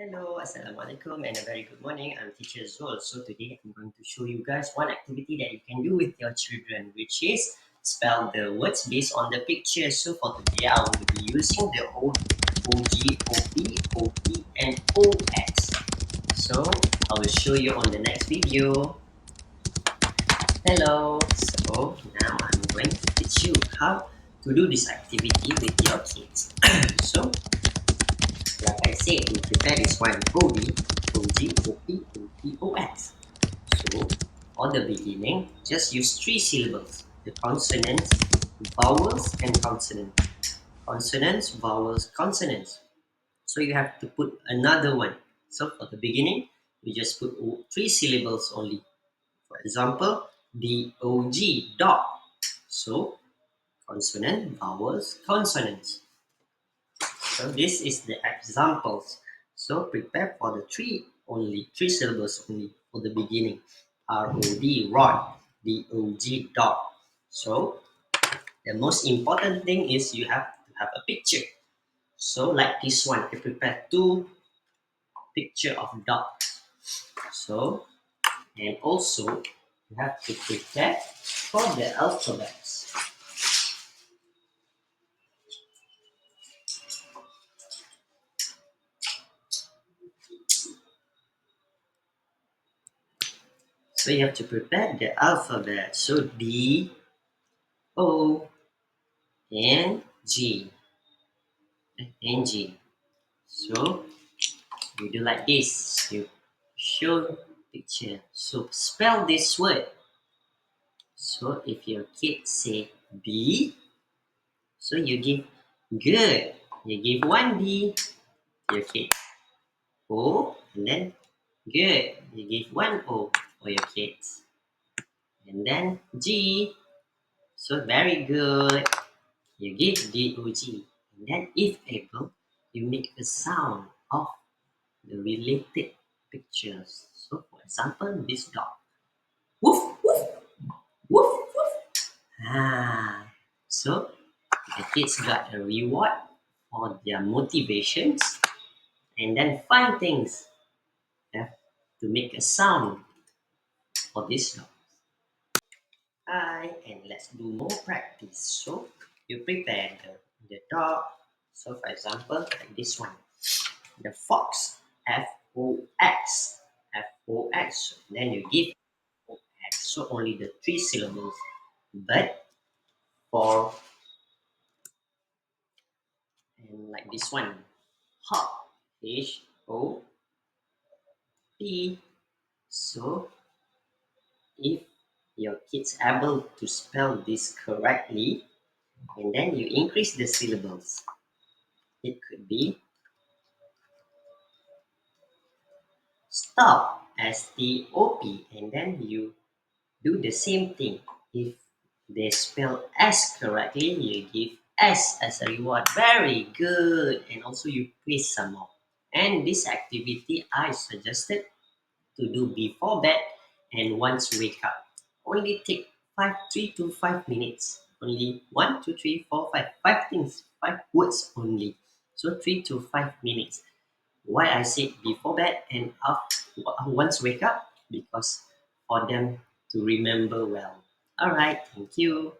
Hello, Assalamualaikum, and a very good morning. I'm Teacher Zul. So today I'm going to show you guys one activity that you can do with your children, which is spell the words based on the picture. So for today, I will be using the OG, OP, OP, and OX. So I will show you on the next video. Hello. So now I'm going to teach you how to do this activity with your kids. So like I said, we prepare this one OD, OG, OP, OP, OX. So, for the beginning, just use three syllables. The consonants, vowels, and consonant. Consonants, vowels, consonants. So you have to put another one. So for the beginning, we just put three syllables only. For example, the OG, dog. So, consonant, vowels, consonants. So this is the examples. So prepare for the three syllables only for the beginning. R-O-D, rod. D-O-G, dog. So the most important thing is you have to have a picture. So like this one, I prepare two picture of dog. So and also you have to prepare for the alphabets. So you have to prepare the alphabet. So D, O, N, G. Ng. So you do like this. You show picture. So spell this word. So if your kid say B, so you give good. You give one B, your kid. O, and then good. You give one O for your kids. And then G. So very good. You give D-O-G. And then if able, you make a sound of the related pictures. So, for example, this dog. Woof, woof, woof, woof. So the kids got a reward for their motivations and then fun things, yeah, to make a sound for this dog. Hi, and let's do more practice. So you prepare the dog. So for example, like this one, the fox, F-O-X, F-O-X. Then you give O-X, so only the three syllables. But for, and like this one, hop, H-O-P. So if your kids able to spell this correctly, and then you increase the syllables. It could be stop, S-T-O-P, and then you do the same thing. If they spell S correctly, you give S as a reward. Very good. And also you praise some more. And this activity I suggested to do before bed and once wake up. Only take 3 to 5 minutes. Only 1, 2, 3, 4, 5 things, 5 words only. So 3 to 5 minutes. Why I said before bed and after, once wake up? Because for them to remember well. All right, thank you.